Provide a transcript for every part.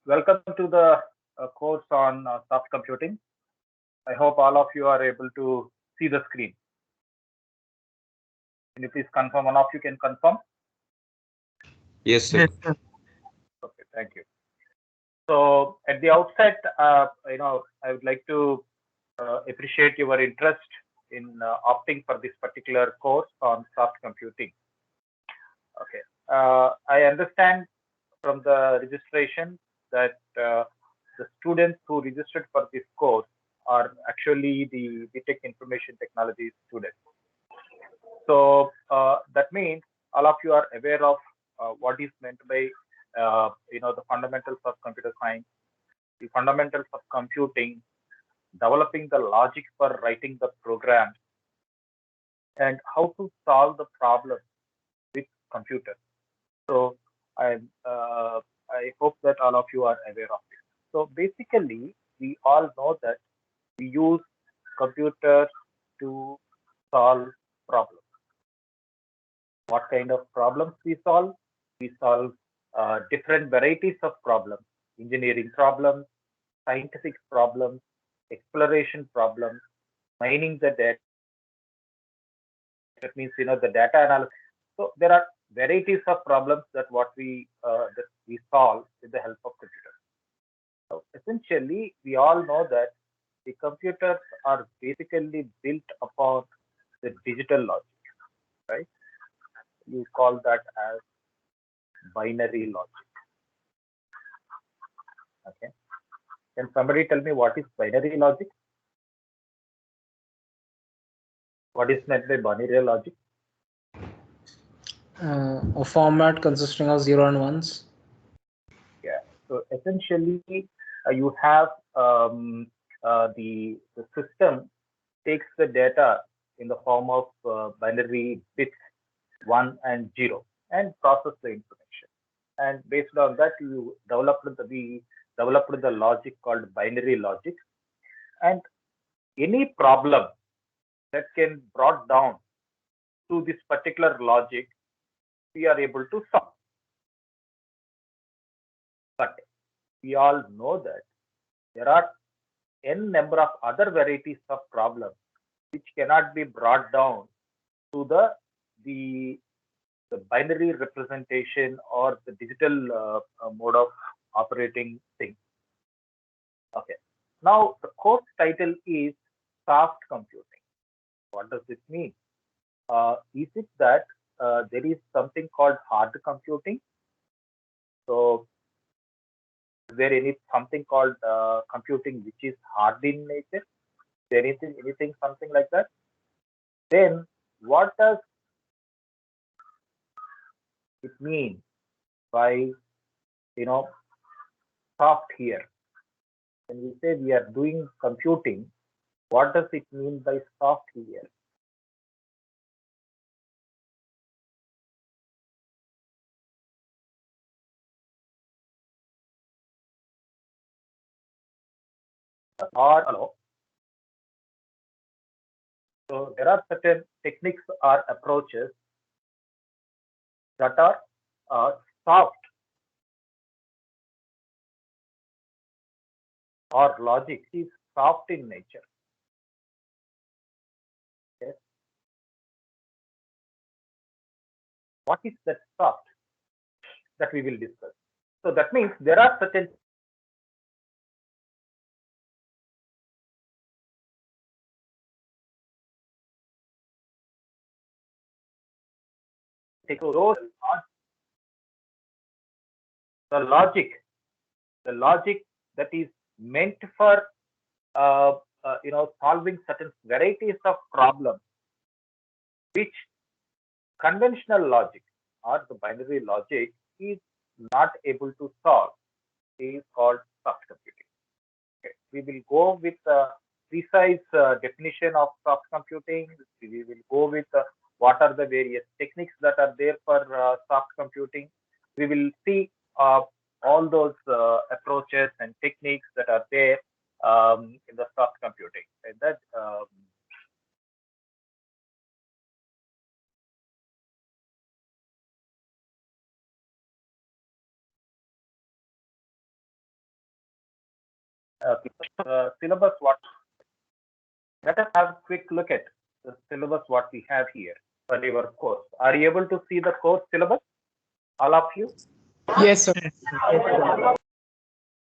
Welcome to the course on soft computing. I hope all of you are able to see the screen. Can you please confirm? One of you can confirm? Yes, sir. Yes, sir. Okay, thank you. So at the outset, I would like to appreciate your interest in opting for this particular course on soft computing. Okay. I understand from the registration that the students who registered for this course are actually the BTech Information Technology students. So that means all of you are aware of what is meant by the fundamentals of computer science, the fundamentals of computing, developing the logic for writing the program, and how to solve the problem with computers. So I I hope that all of you are aware of it. So basically, we all know that we use computers to solve problems. What kind of problems we solve? We solve different varieties of problems: engineering problems, scientific problems, exploration problems, mining the data. That means the data analysis. So there are varieties of problems that we solve with the help of computers. So essentially, we all know that the computers are basically built upon the digital logic, right? You call that as binary logic. Okay. Can somebody tell me what is binary logic? What is meant by binary logic? A format consisting of 0 and 1s. Yeah. So essentially, you have the system takes the data in the form of binary bits 1 and 0 and process the information. And based on that, we developed the logic called binary logic. And any problem that can brought down to this particular logic, we are able to solve. But we all know that there are n number of other varieties of problems which cannot be brought down to the the binary representation or the digital mode of operating thing. Okay. Now the course title is soft computing. What does it mean? Is it that there is something called hard computing? So is there any something called computing which is hard in nature? Is there anything something like that? Then what does it mean by soft here? When we say we are doing computing, what does it mean by soft here? Or hello. So there are certain techniques or approaches that are soft or logic is soft in nature. Okay? What is that soft that we will discuss? So that means there are certain those the logic, the logic that is meant for uh, solving certain varieties of problems which conventional logic or the binary logic is not able to solve is called soft computing. Okay. We will go with a precise definition of soft computing. We will go with what are the various techniques that are there for soft computing. We will see all those approaches and techniques that are there in the soft computing. And that Syllabus what? Let us have a quick look at the syllabus what we have here for your course. Are you able to see the course syllabus? All of you? Yes, sir.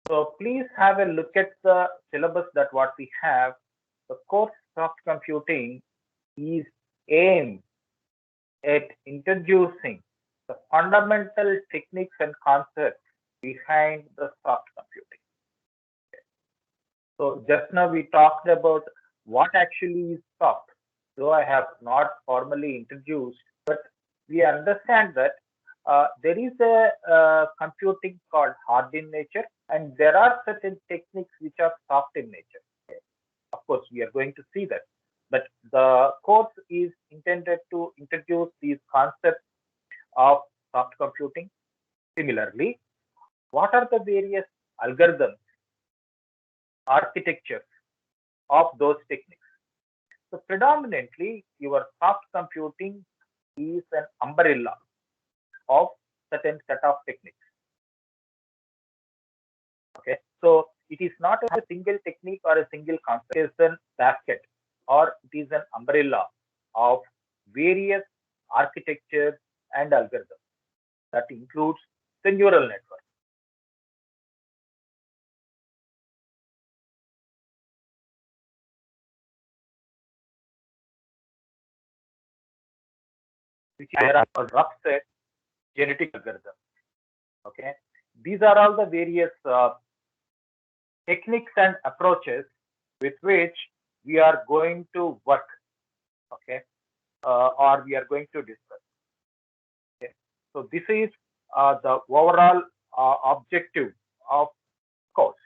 So please have a look at the syllabus that what we have. The course soft computing is aimed at introducing the fundamental techniques and concepts behind the soft computing. So just now we talked about what actually is soft, though I have not formally introduced, but we understand that there is a computing called hard in nature, and there are certain techniques which are soft in nature. Of course, we are going to see that. But the course is intended to introduce these concepts of soft computing. Similarly, what are the various algorithms, architectures of those techniques? So predominantly, your soft computing is an umbrella of certain set of techniques. Okay, so it is not a single technique or a single concept. It is a basket or it is an umbrella of various architectures and algorithms that includes the neural network. Which there are called rough set genetic algorithms. Okay, these are all the various techniques and approaches with which we are going to work. Okay, or we are going to discuss. Okay, so this is the overall objective of course.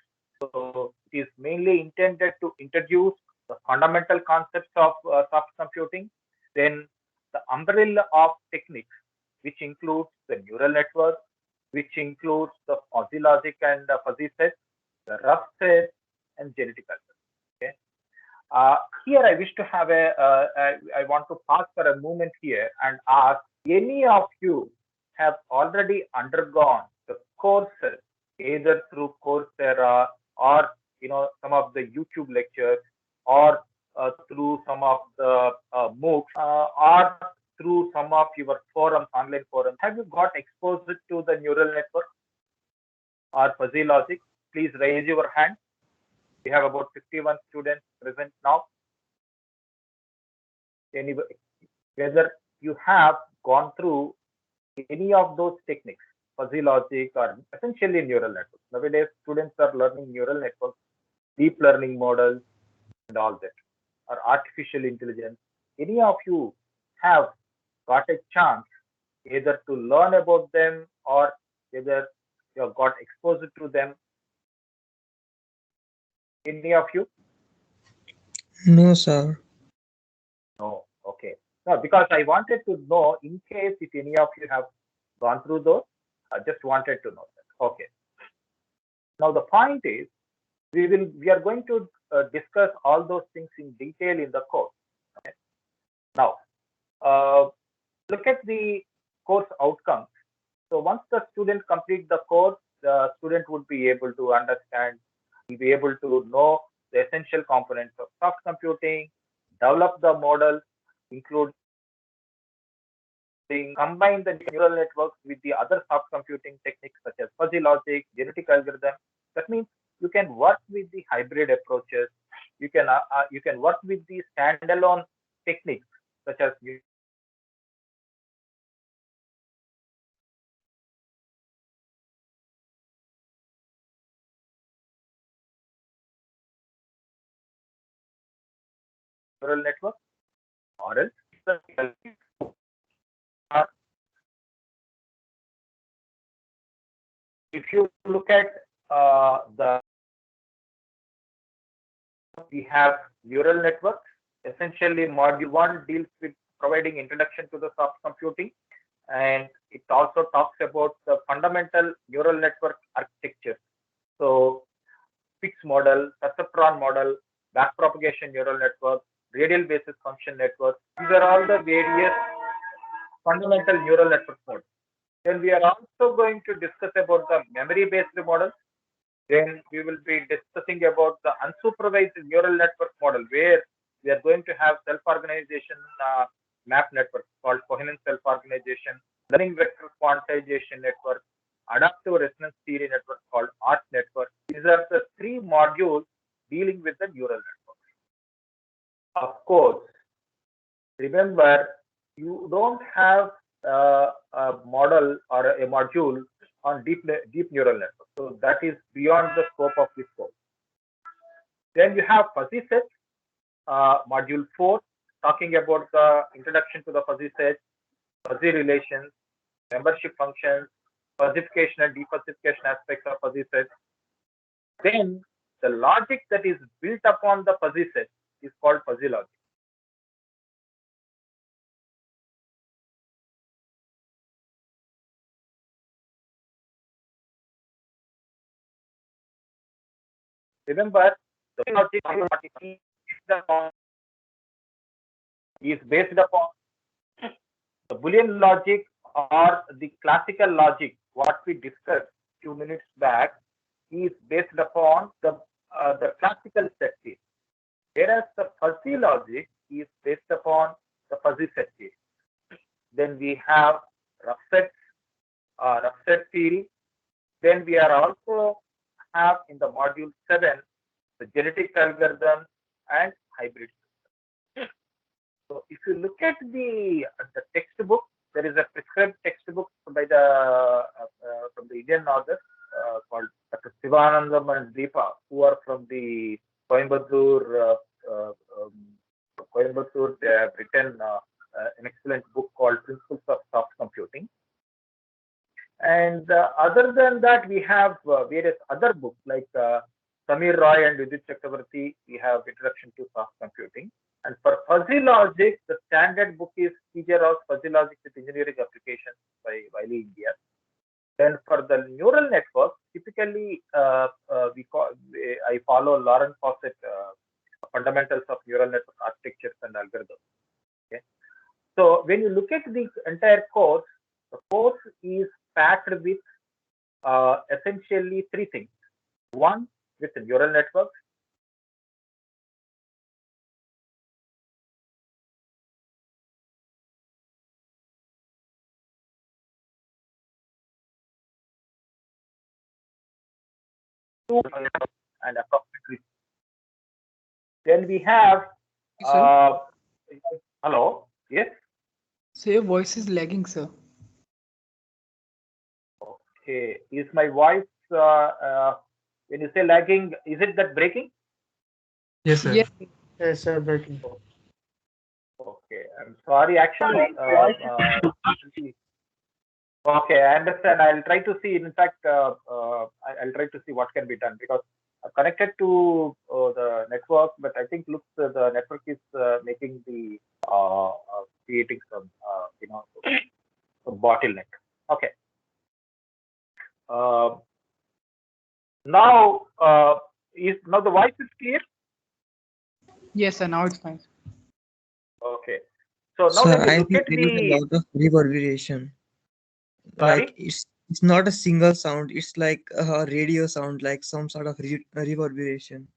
So it is mainly intended to introduce the fundamental concepts of soft computing, then the umbrella of techniques, which includes the neural network, which includes the fuzzy logic and fuzzy sets, the rough set, and genetic algorithms. Okay. Here I wish to have I want to pause for a moment here and ask, any of you have already undergone the courses either through Coursera or some of the YouTube lectures or through some of the MOOCs or through some of your forums, online forums? Have you got exposed to the neural network or fuzzy logic? Please raise your hand. We have about 51 students present now. Anybody, whether you have gone through any of those techniques, fuzzy logic or essentially neural networks. Nowadays, students are learning neural networks, deep learning models, and all that, or artificial intelligence. Any of you have got a chance either to learn about them or whether you have got exposed to them? Any of you? No, sir. No. Okay. No, because I wanted to know in case if any of you have gone through those. I just wanted to know that. Okay. Now the point is, we are going to discuss all those things in detail in the course. Okay. Now, look at the course outcomes. So once the student completes the course, the student would be able to understand, will be able to know the essential components of soft computing, develop the model, include combine the neural networks with the other soft computing techniques such as fuzzy logic, genetic algorithm. That means you can work with the hybrid approaches. You can work with the standalone techniques such as neural network, or else if you look at we have neural networks. Essentially, module 1 deals with providing introduction to the soft computing, and it also talks about the fundamental neural network architecture. So, fixed model, perceptron model, backpropagation neural network, radial basis function network. These are all the various fundamental neural network models. Then we are also going to discuss about the memory-based models. Then we will be discussing about the unsupervised neural network model, where we are going to have self-organization map network called coherent self-organization, learning vector quantization network, adaptive resonance theory network called ART network. These are the three modules dealing with the neural network. Of course, remember, you don't have a model or a module on deep neural network. So that is beyond the scope of this course. Then you have fuzzy set, module 4, talking about the introduction to the fuzzy set, fuzzy relations, membership functions, fuzzification and defuzzification aspects of fuzzy set. Then the logic that is built upon the fuzzy set is called fuzzy logic. Remember, the logic is based upon the Boolean logic or the classical logic. What we discussed 2 minutes back is based upon the classical set theory, whereas the fuzzy logic is based upon the fuzzy set theory. Then we have rough set theory. Then we are also have in the module 7 the genetic algorithm and hybrid system. So if you look at the textbook, there is a prescribed textbook by the from the Indian authors called Dr. Sivanandam and Deepa, who are from the Coimbatore. They have written an excellent book called Principles of Soft Computing. And other than that, we have various other books like Samir Roy and Vidit Chakravarti. We have Introduction to Soft Computing. And for fuzzy logic, the standard book is P.J. Rao's Fuzzy Logic with Engineering Applications by Wiley India. Then for the neural network, typically I follow Lauren Fawcett, Fundamentals of Neural Network Architectures and Algorithms. Okay. So when you look at the entire course, the course is packed with essentially three things. One, with the neural networks. And approximately. Then we have hello, yes. So your voice is lagging, sir. Okay, is my voice when you say lagging, is it that breaking? Yes, sir. Yes, sir, breaking. Okay, I'm sorry. Actually, okay, I understand. I'll try to see. In fact, I'll try to see what can be done, because I'm connected to the network, but I think looks the network is making the creating some some bottleneck. Okay. Now the voice is clear. Yes, sir. Now it's fine. Okay. So now Sir, when you I look think at there is a lot of reverberation. Sorry? Like it's not a single sound. It's like a radio sound, like some sort of reverberation.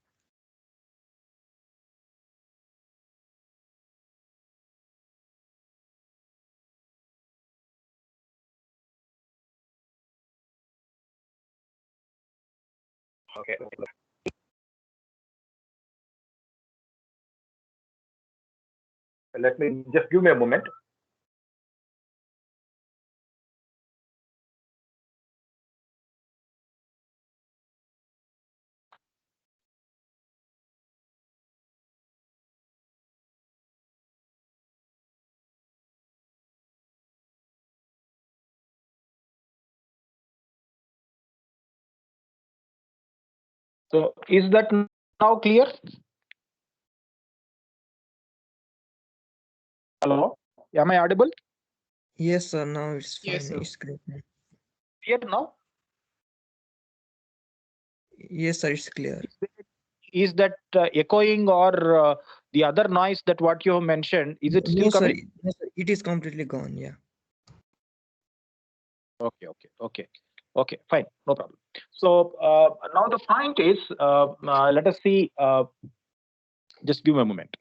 Okay. Let me just give me a moment. So is that now clear? Hello, am I audible? Yes, sir. Now it's fine. Yes, sir. It's great. Clear now? Yes, sir. It's clear. Is that echoing or the other noise that what you have mentioned? Is it still No, sir. coming? No, sir. It is completely gone. Yeah. Okay. Okay, fine, no problem. So now the point is, let us see. Just give me a moment.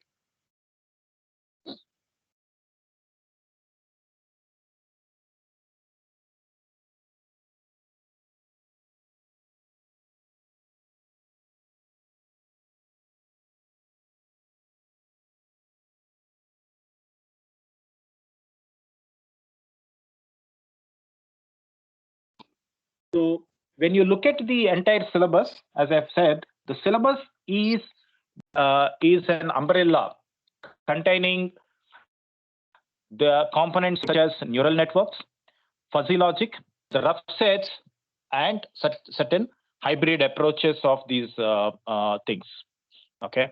So when you look at the entire syllabus, as I've said, the syllabus is an umbrella containing the components such as neural networks, fuzzy logic, the rough sets, and certain hybrid approaches of these things. Okay.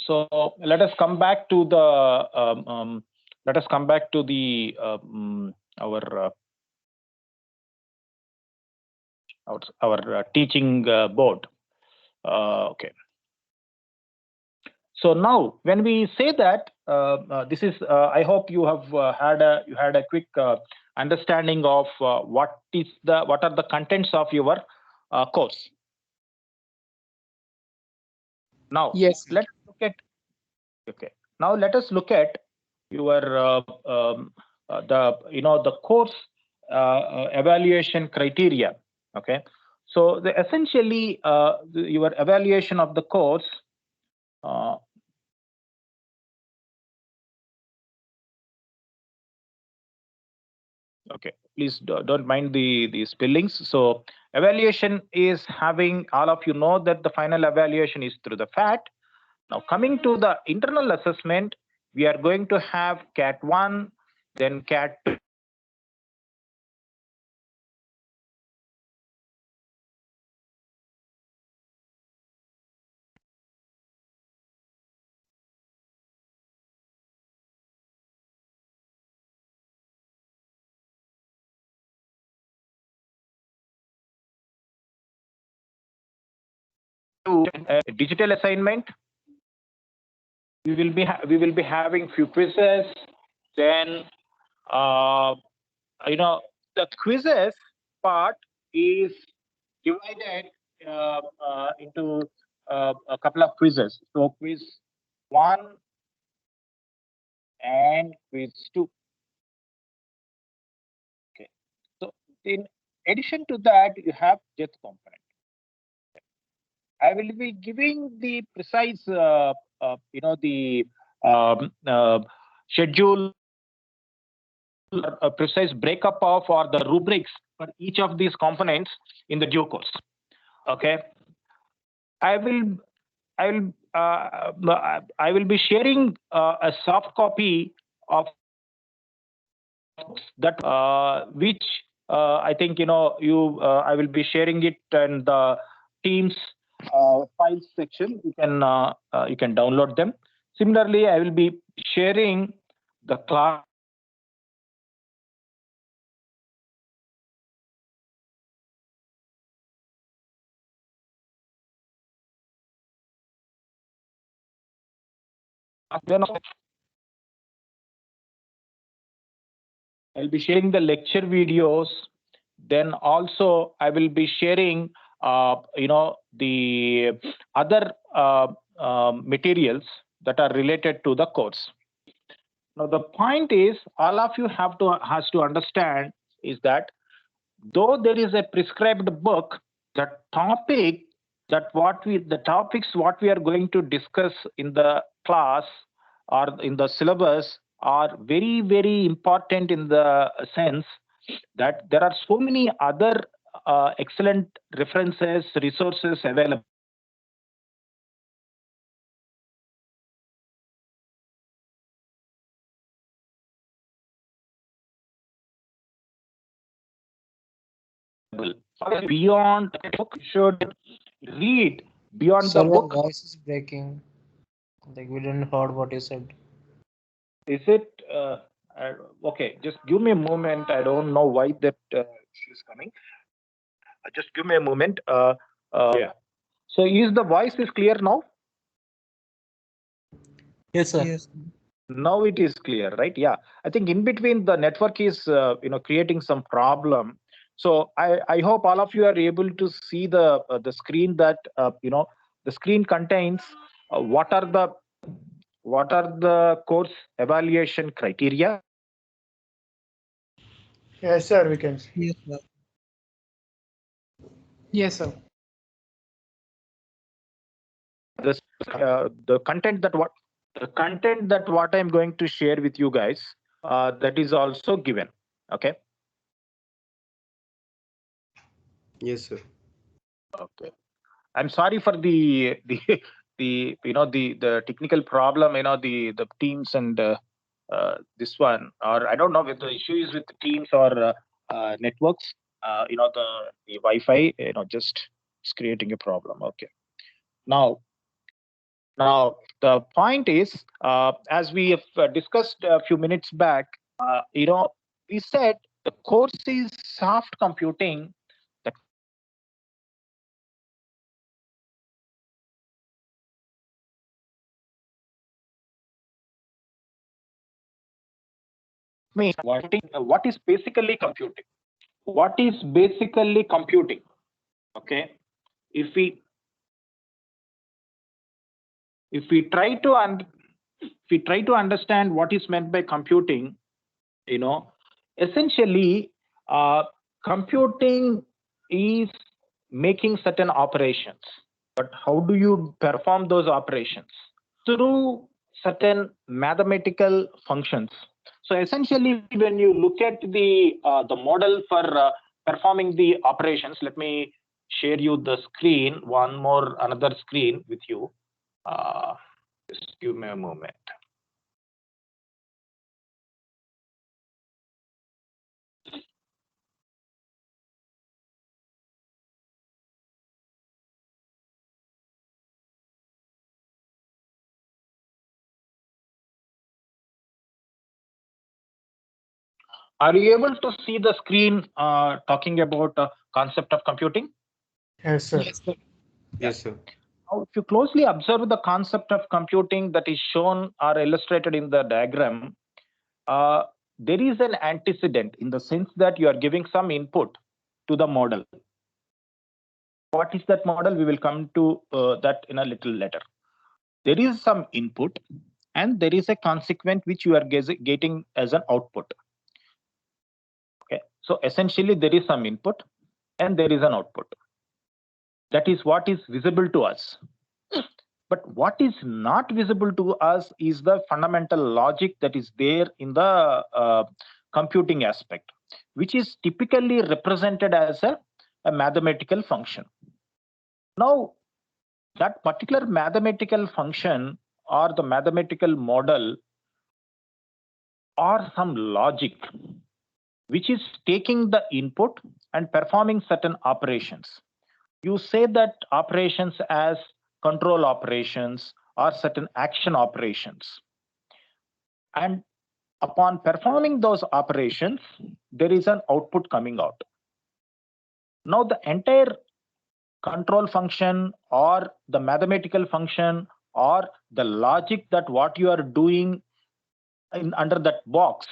So let us come back to the our teaching board. Okay. So now, when we say that, this is, I hope you have had a quick understanding of what are the contents of your course. Now, Yes. let's look at. Okay. Now let us look at your the course evaluation criteria. Okay. So essentially your evaluation of the course. Okay, please don't mind the spellings. So evaluation is having, all of you know that the final evaluation is through the FAT. Now coming to the internal assessment, we are going to have CAT 1, then CAT 2. Digital assignment. We will be having few quizzes. Then the quizzes part is divided into a couple of quizzes. So quiz 1 and quiz 2. Okay. So in addition to that, you have depth component. I will be giving the precise, the schedule, a precise breakup of or the rubrics for each of these components in the due course. Okay. I will be sharing a soft copy of that, which I think I will be sharing it in the Teams files section. You can download them. Similarly, I will be sharing the class. I'll be sharing the lecture videos. Then also I will be sharing, the other materials that are related to the course. Now the point is, all of you has to understand is that though there is a prescribed book, the topics what we are going to discuss in the class or in the syllabus are very, very important in the sense that there are so many other excellent references, resources available. Beyond the book, should read beyond Sir, the your book. voice is breaking. Like we didn't heard what you said. Is it okay? Just give me a moment. I don't know why that is coming. Just give me a moment. Yeah. So is the voice is clear now? Yes, sir. Yes. Now it is clear, right? Yeah. I think in between the network is creating some problem. So I hope all of you are able to see the screen that the screen contains what are the course evaluation criteria. Yes, sir, we can see. Yes, sir. Yes, sir. The content that what I'm going to share with you guys, that is also given. Okay. Yes, sir. Okay. I'm sorry for the the technical problem. The Teams and this one, or I don't know whether the issue is with the Teams or networks. The Wi-Fi. Just it's creating a problem. Okay. Now the point is, as we have discussed a few minutes back, we said the course is soft computing. That means what is basically computing? What is basically computing? Okay, if we try to understand what is meant by computing, essentially, computing is making certain operations. But how do you perform those operations? Through certain mathematical functions. So essentially, when you look at the model for performing the operations, let me share you the screen, another screen with you. Just give me a moment. Are you able to see the screen talking about concept of computing? Yes, sir. Yes, sir. Yes, sir. Now, if you closely observe the concept of computing that is shown or illustrated in the diagram, there is an antecedent in the sense that you are giving some input to the model. What is that model? We will come to that in a little later. There is some input and there is a consequent which you are getting as an output. Okay, so essentially there is some input and there is an output. That is what is visible to us. But what is not visible to us is the fundamental logic that is there in the computing aspect, which is typically represented as a mathematical function. Now, that particular mathematical function or the mathematical model or some logic which is taking the input and performing certain operations. You say that operations as control operations or certain action operations. And upon performing those operations, there is an output coming out. Now the entire control function or the mathematical function or the logic that what you are doing under that box,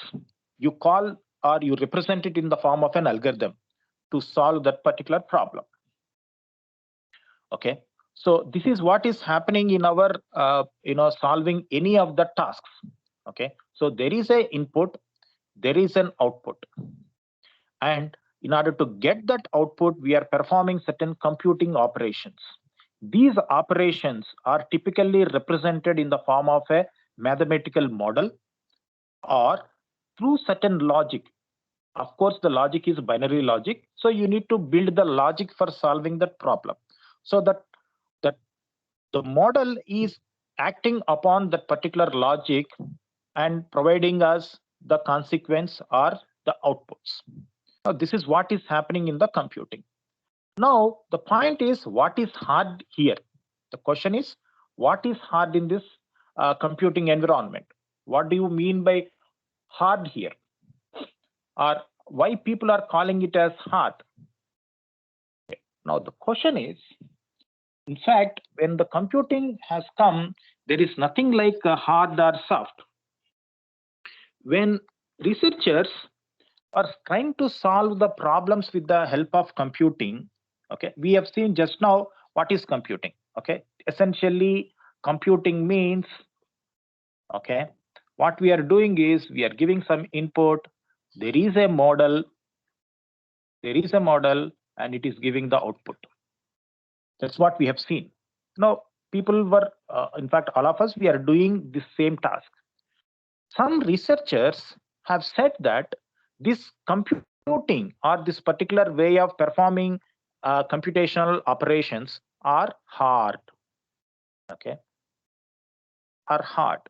you call or you represent it in the form of an algorithm to solve that particular problem. Okay, so this is what is happening in our solving any of the tasks. Okay, so there is a input, there is an output, and in order to get that output, we are performing certain computing operations. These operations are typically represented in the form of a mathematical model or through certain logic. Of course, the logic is binary logic, so you need to build the logic for solving that problem. So that the model is acting upon that particular logic and providing us the consequence or the outputs. Now, this is what is happening in the computing. Now, the point is, what is hard here? The question is, what is hard in this computing environment? What do you mean by hard here? Or why people are calling it as hard? Okay. Now, the question is, in fact, when the computing has come, there is nothing like hard or soft. When researchers or trying to solve the problems with the help of computing. Okay, we have seen just now what is computing. Okay, essentially computing means, okay, what we are doing is we are giving some input, there is a model, and it is giving the output. That's what we have seen. Now people were in fact all of us, we are doing the same task. Some researchers have said that this computing or this particular way of performing computational operations are hard. Okay, are hard.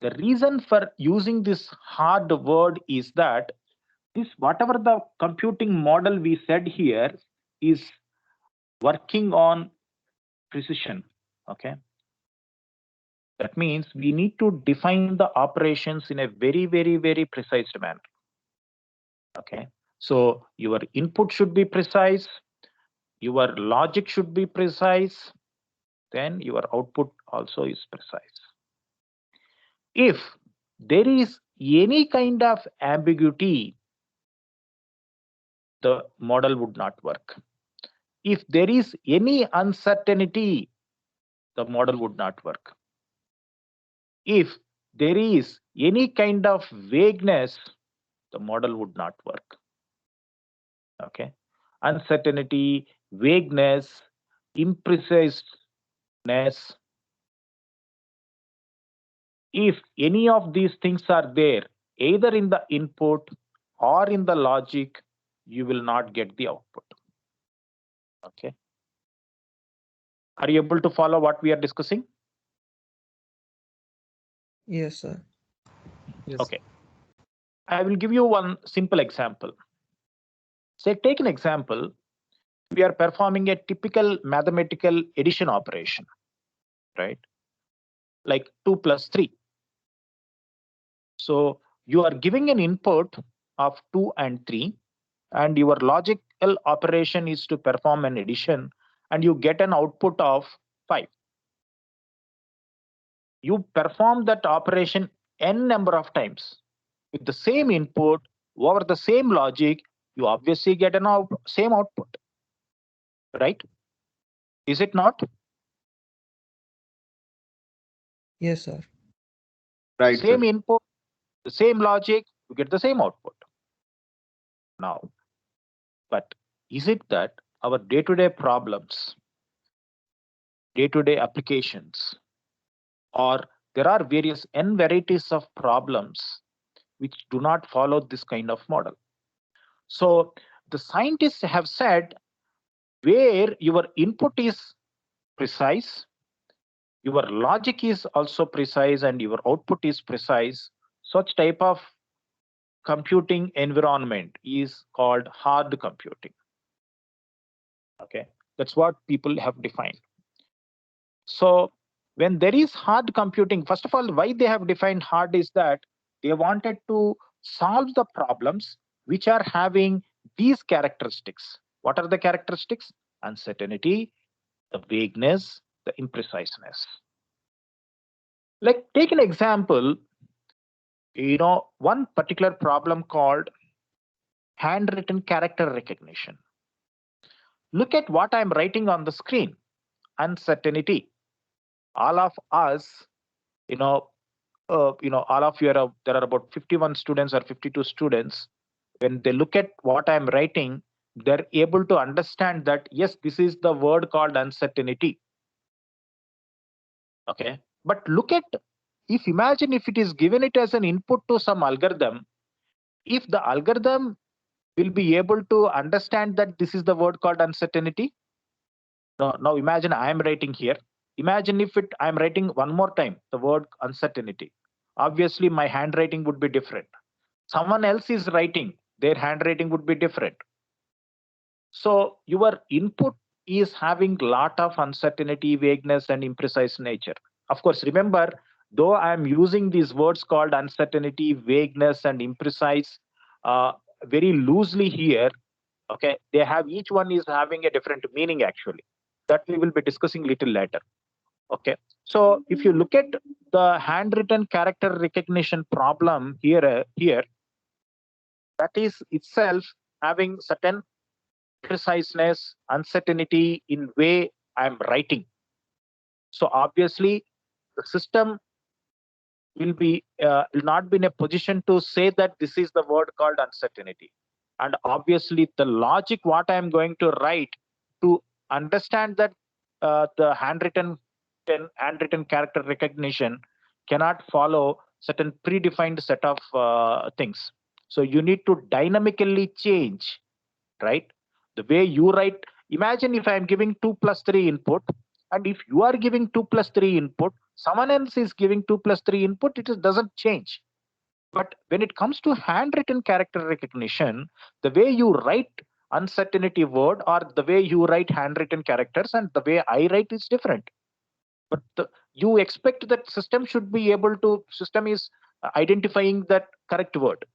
The reason for using this hard word is that this whatever the computing model we said here is working on precision. Okay, that means we need to define the operations in a very, very, very precise manner. Okay, so your input should be precise, your logic should be precise, then your output also is precise. If there is any kind of ambiguity, the model would not work. If there is any uncertainty, the model would not work. If there is any kind of vagueness, the model would not work. Okay, uncertainty, vagueness, impreciseness. If any of these things are there, either in the input or in the logic, you will not get the output. Okay. Are you able to follow what we are discussing? Yes, sir. Yes. Okay. I will give you one simple example. Say, take an example. We are performing a typical mathematical addition operation, right? Like 2 plus 3. So you are giving an input of 2 and 3, and your logical operation is to perform an addition, and you get an output of 5. You perform that operation n number of times with the same input over the same logic, you obviously get an same output, right? Is it not? Yes, sir. Right, Same sir. input, the same logic, you get the same output. Now, but is it that our day-to-day problems, day-to-day applications, or there are various n varieties of problems which do not follow this kind of model? So the scientists have said where your input is precise, your logic is also precise, and your output is precise, such type of computing environment is called hard computing. Okay, that's what people have defined. So when there is hard computing, first of all, why they have defined hard is that they wanted to solve the problems which are having these characteristics. What are the characteristics? Uncertainty, the vagueness, the impreciseness. Like, take an example, one particular problem called handwritten character recognition. Look at what I'm writing on the screen. Uncertainty. All of us, all of you are, there are about 51 students or 52 students. When they look at what I'm writing, they're able to understand that, yes, this is the word called uncertainty. Okay, but look at, imagine if it is given it as an input to some algorithm, if the algorithm will be able to understand that this is the word called uncertainty. Now imagine I am writing here. Imagine if I'm writing one more time the word uncertainty. Obviously my handwriting would be different. Someone else is writing, their handwriting would be different. So your input is having lot of uncertainty, vagueness, and imprecise nature. Of course, remember, though I am using these words called uncertainty, vagueness, and imprecise very loosely here, okay, they have, each one is having a different meaning actually. That we will be discussing little later. Okay, so if you look at the handwritten character recognition problem here, the that is itself having certain preciseness, uncertainty in way I'm writing. So obviously the system will not be in a position to say that this is the word called uncertainty. And obviously the logic what I'm going to write to understand that the handwritten character recognition cannot follow certain predefined set of things. So you need to dynamically change, right? The way you write, imagine if I'm giving 2 plus 3 input, and if you are giving 2 plus 3 input, someone else is giving 2 plus 3 input, doesn't change. But when it comes to handwritten character recognition, the way you write uncertainty word or the way you write handwritten characters and the way I write is different. But you expect that system is identifying that correct word.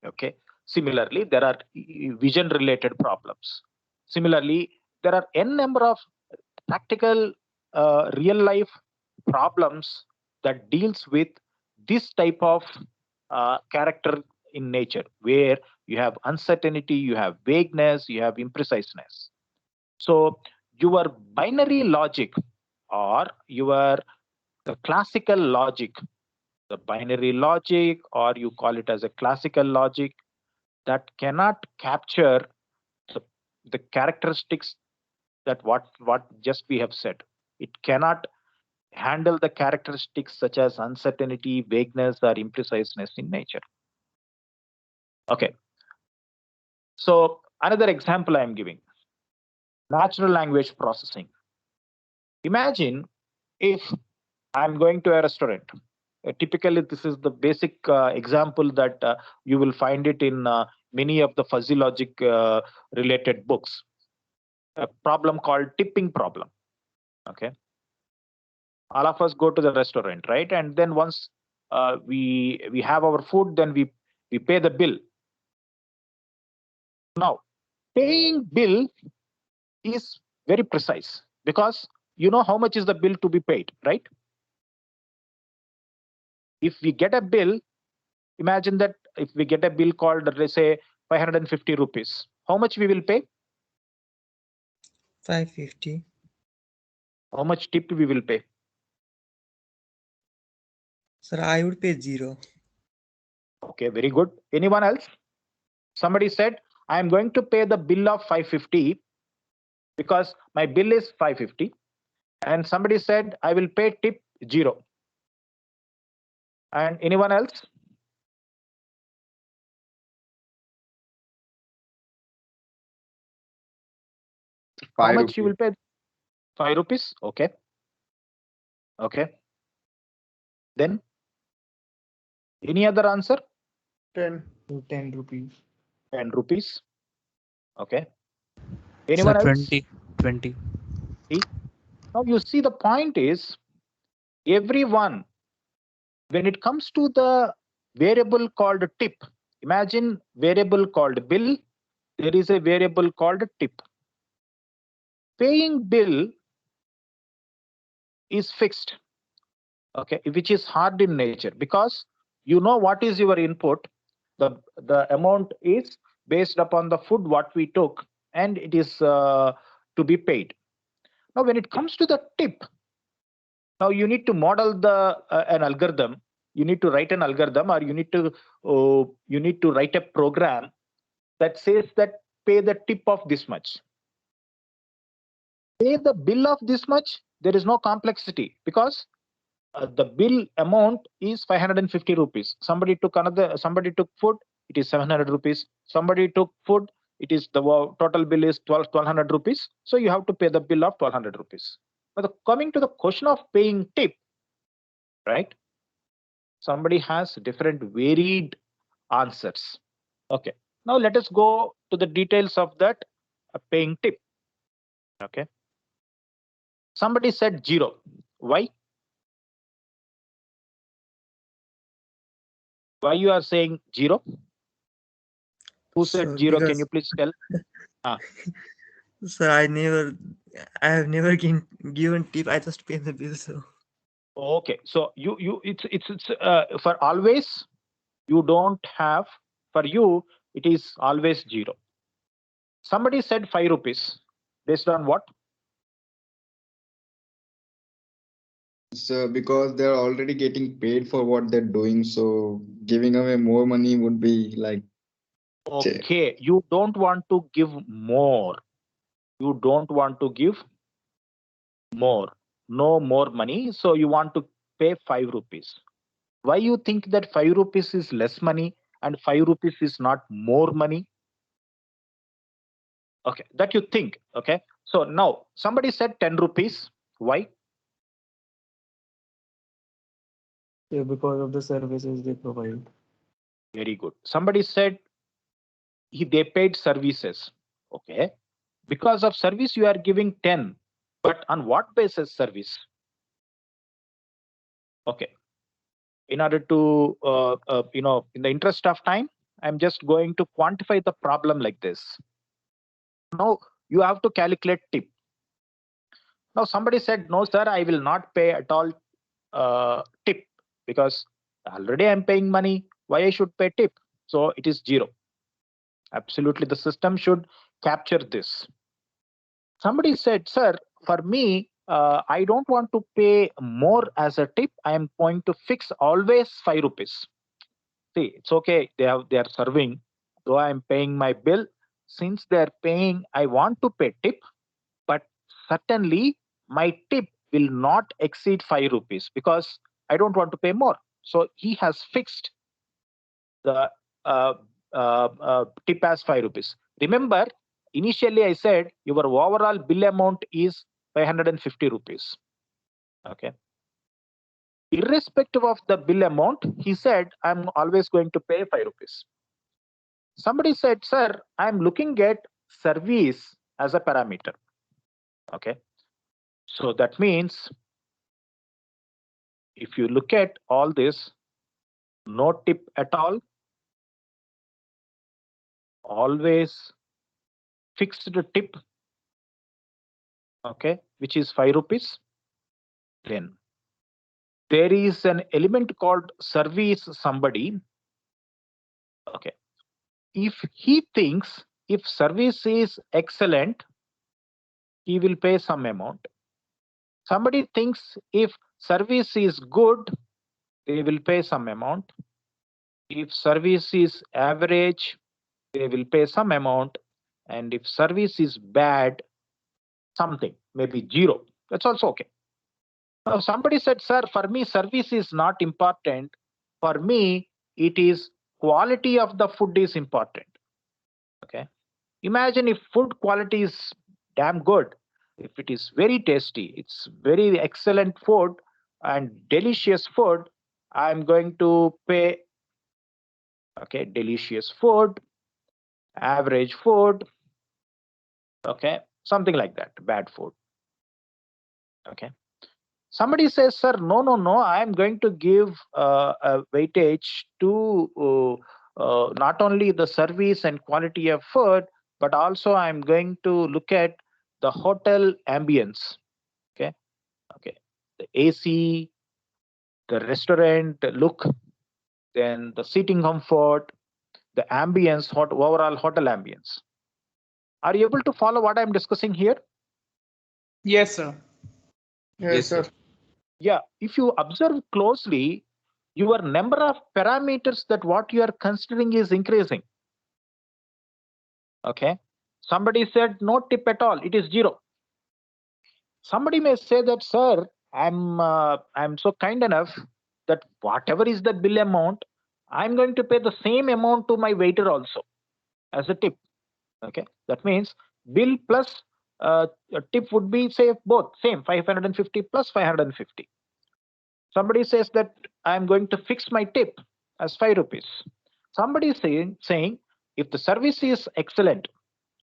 Okay. Similarly, there are vision related problems. Similarly, there are n number of practical real life problems that deals with this type of character in nature, where you have uncertainty, you have vagueness, you have impreciseness. So your binary logic or the classical logic, the binary logic, or you call it as a classical logic, that cannot capture the characteristics that what just we have said. It cannot handle the characteristics such as uncertainty, vagueness, or impreciseness in nature. Okay. So another example I am giving, natural language processing. Imagine if I'm going to a restaurant. Typically, this is the basic example that you will find it in many of the fuzzy logic related books. A problem called tipping problem. Okay. All of us go to the restaurant, right? And then once we have our food, then we pay the bill. Now, paying bill is very precise because you know how much is the bill to be paid, right? If we get a bill, imagine that if we get a bill called, let's say, 550 rupees, how much we will pay? 550. How much tip we will pay? Sir, I would pay 0. Okay, very good. Anyone else? Somebody said, I am going to pay the bill of 550 because my bill is 550. And somebody said, I will pay tip 0. And anyone else? How much you will pay? 5 rupees. Okay. Okay. Then any other answer? 10. 10 rupees. 10 rupees. Okay. Sir, Anyone else? 20. Now you see, the point is, everyone, when it comes to the variable called tip, imagine variable called bill, there is a variable called tip. Paying bill is fixed, okay, which is hard in nature because you know what is your input. The amount is based upon the food what we took, and it is to be paid. Now, when it comes to the tip, now you need to model an algorithm. You need to write an algorithm, or you need to write a program that says that pay the tip of this much. Pay the bill of this much. There is no complexity because the bill amount is 550 rupees. Somebody took food, it is 700 rupees. Somebody took food, it is the total bill is 1200 rupees. So you have to pay the bill of 1200 rupees. But coming to the question of paying tip, right? Somebody has different varied answers. Okay. Now let us go to the details of that paying tip. Okay. Somebody said 0. Why? Why you are saying 0? Who said Sir, 0? Can because- you please tell? Sir, I have never given tip. I just pay the bill. So Okay, so it's for always you don't have for you, it is always 0. Somebody said 5 rupees. Based on what? So because they're already getting paid for what they're doing, so giving away more money would be like. Okay, you don't want to give more. You don't want to give more. No more money. So you want to pay 5 rupees. Why you think that 5 rupees is less money and 5 rupees is not more money? Okay, that you think. Okay, so now somebody said 10 rupees. Why? Yeah, because of the services they provide. Very good. Somebody said they paid services. Okay, because of service you are giving 10, but on what basis service? Okay, in order to in the interest of time, I'm just going to quantify the problem like this. Now you have to calculate tip. Now somebody said, no sir, I will not pay at all tip because already I'm paying money. Why I should pay tip? So it is 0. Absolutely, the system should capture this. Somebody said, sir, for me, I don't want to pay more as a tip. I am going to fix always 5 rupees. See, it's okay. They are serving. Though I am paying my bill, since they are paying, I want to pay tip, but certainly my tip will not exceed 5 rupees because I don't want to pay more. So he has fixed the tip as 5 rupees. Remember, initially I said your overall bill amount is 550 rupees. Okay. Irrespective of the bill amount, he said, I'm always going to pay 5 rupees. Somebody said, sir, I'm looking at service as a parameter. Okay. So that means if you look at all this, no tip at all, always fixed tip, okay, which is 5 rupees. Then there is an element called service somebody. Okay. If he thinks if service is excellent, he will pay some amount. Somebody thinks if service is good, they will pay some amount. If service is average, they will pay some amount. And if service is bad, something, maybe 0. That's also okay. Now somebody said, sir, for me, service is not important. For me, it is quality of the food is important. Okay. Imagine if food quality is damn good. If it is very tasty, it's very excellent food and delicious food, I'm going to pay. Okay, delicious food, average food, okay, something like that, bad food. Okay. Somebody says, sir, no, I am going to give a weightage to not only the service and quality of food, but also I'm going to look at the hotel ambience. Okay. Okay. The AC, the restaurant look, then the seating comfort, the ambience, overall hotel ambience. Are you able to follow what I'm discussing here? Yes, sir. Yes, sir. Yeah, if you observe closely, your number of parameters that what you are considering is increasing. Okay. Somebody said no tip at all, it is 0. Somebody may say that, sir, I'm so kind enough that whatever is the bill amount, I'm going to pay the same amount to my waiter also as a tip. Okay, that means bill plus tip would be, say, both same, 550 plus 550. Somebody says that I'm going to fix my tip as 5 rupees. Somebody is saying if the service is excellent,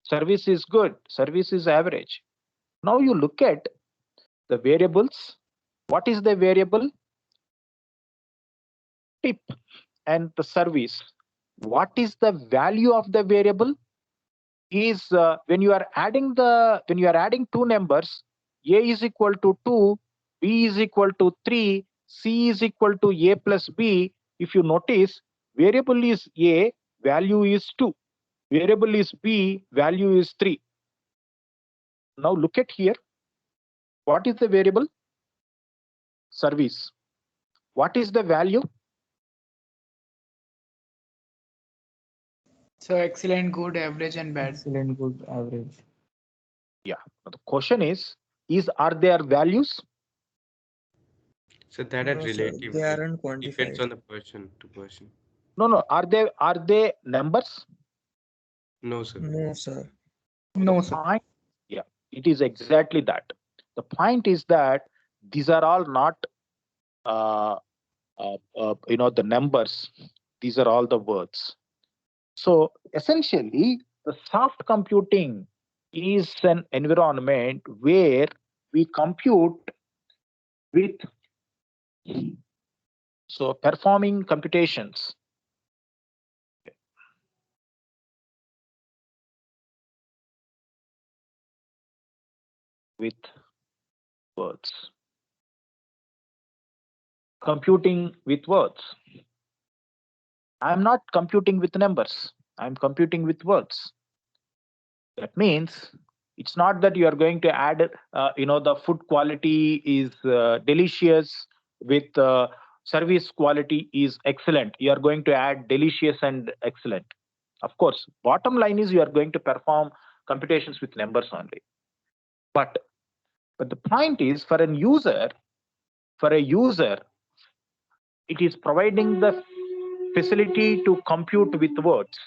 service is good, service is average. Now you look at the variables. What is the variable? Tip and the service. What is the value of the variable? Is when you are adding 2 numbers, a is equal to 2, b is equal to 3, c is equal to a plus b. If you notice, variable is a, value is 2. Variable is B, value is 3. Now look at here. What is the variable? Service. What is the value? So excellent, good, average, and bad. Excellent, good, average. Yeah. The question is are there values? So that are No, sir, relative. they It aren't depends quantified. on the person to person. No. Are they numbers? No, sir. No, sir. No, The sir. point, yeah, it is exactly that. The point is that these are all not, the numbers. These are all the words. So essentially, the soft computing is an environment where we compute with, so performing computations. With words. Computing with words. I'm not computing with numbers. I'm computing with words. That means it's not that you are going to add, the food quality is delicious with service quality is excellent. You are going to add delicious and excellent. Of course, bottom line is you are going to perform computations with numbers only. But the point is for a user, it is providing the facility to compute with words,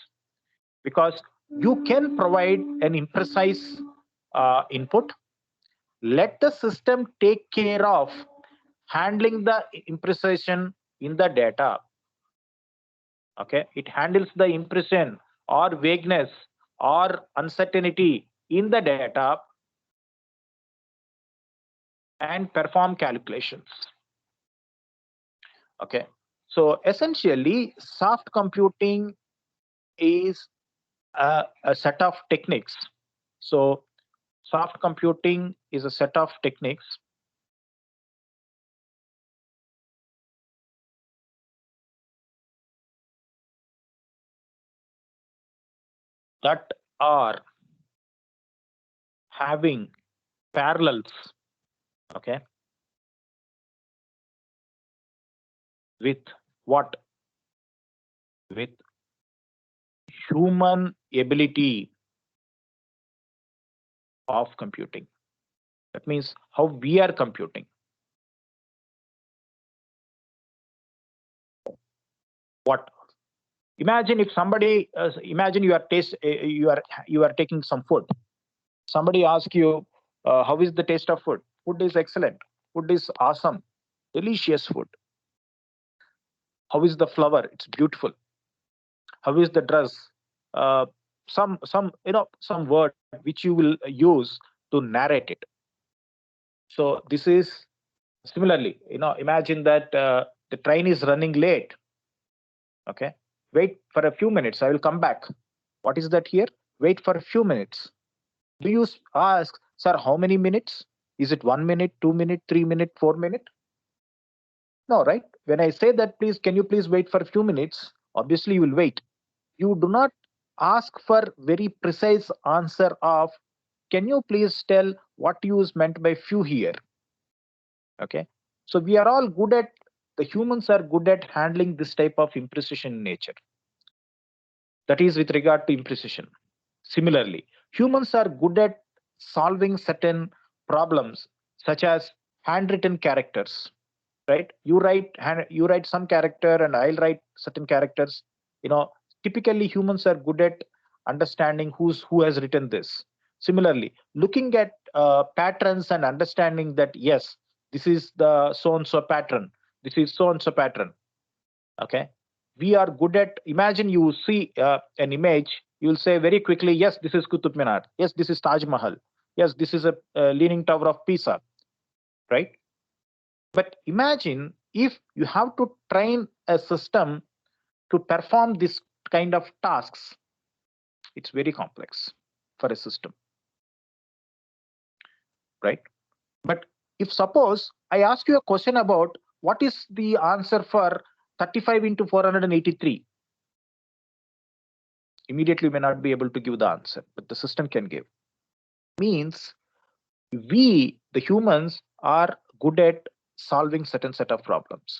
because you can provide an imprecise input. Let the system take care of handling the imprecision in the data. Okay, it handles the imprecision or vagueness or uncertainty in the data and perform calculations. Okay, so essentially soft computing is a set of techniques. So soft computing is a set of techniques that are having parallels, okay, with what? With human ability of computing. That means how we are computing. What? Imagine if somebody, imagine you are taking some food. Somebody asks you, how is the taste of food? Food is excellent. Food is awesome. Delicious food. How is the flower? It's beautiful. How is the dress? Some word which you will use to narrate it. So this is similarly, imagine that the train is running late. Okay, wait for a few minutes. I will come back. What is that here? Wait for a few minutes. Do you ask, sir, how many minutes? Is it 1 minute, 2 minute, 3 minute, 4 minute? No, right? When I say that, can you please wait for a few minutes? Obviously, you will wait. You do not ask for very precise answer of, can you please tell what you meant by few here? Okay. So we are all good at, the humans are good at handling this type of imprecision in nature. That is with regard to imprecision. Similarly, humans are good at solving certain problems, such as handwritten characters, right? You write some character and I'll write certain characters. Typically humans are good at understanding who has written this. Similarly, looking at patterns and understanding that, yes, this is the so-and-so pattern. This is so-and-so pattern. Okay. We are good at, imagine you see an image, you'll say very quickly, yes, this is Qutub Minar. Yes, this is Taj Mahal. Yes, this is a Leaning Tower of Pisa, right? But imagine if you have to train a system to perform this kind of tasks. It's very complex for a system, right? But if suppose I ask you a question about what is the answer for 35 into 483, immediately may not be able to give the answer, but the system can give. Means we, the humans, are good at solving certain set of problems.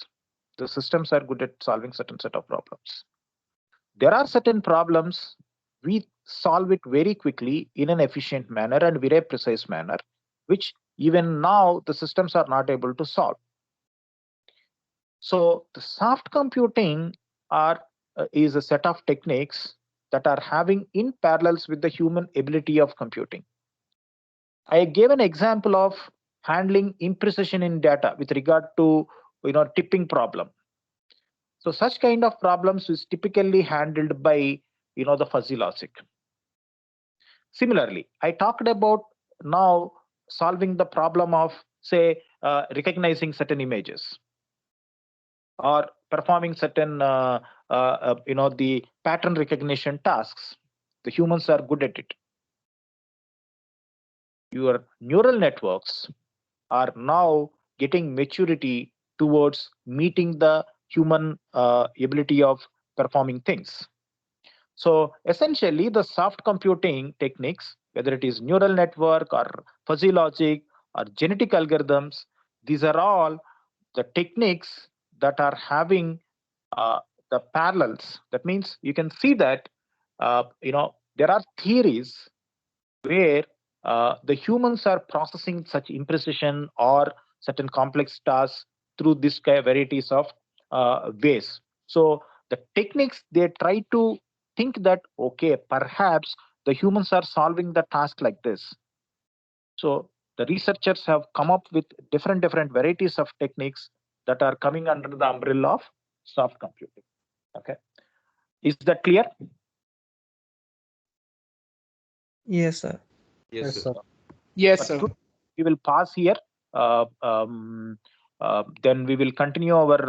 The systems are good at solving certain set of problems. There are certain problems we solve it very quickly in an efficient manner and very precise manner, which even now the systems are not able to solve. So the soft computing is a set of techniques that are having in parallels with the human ability of computing. I gave an example of handling imprecision in data with regard to tipping problem. So such kind of problems is typically handled by the fuzzy logic. Similarly, I talked about now solving the problem of, say, recognizing certain images or performing certain the pattern recognition tasks. The humans are good at it. Your neural networks are now getting maturity towards meeting the human ability of performing things. So essentially, the soft computing techniques, whether it is neural network or fuzzy logic or genetic algorithms, these are all the techniques that are having the parallels. That means you can see that there are theories where the humans are processing such imprecision or certain complex tasks through this varieties of ways. So the techniques, they try to think that, okay, perhaps the humans are solving the task like this. So the researchers have come up with different varieties of techniques that are coming under the umbrella of soft computing. Okay, is that clear? Yes, sir. Yes, sir. Yes, But sir. we will pause here. Then we will continue our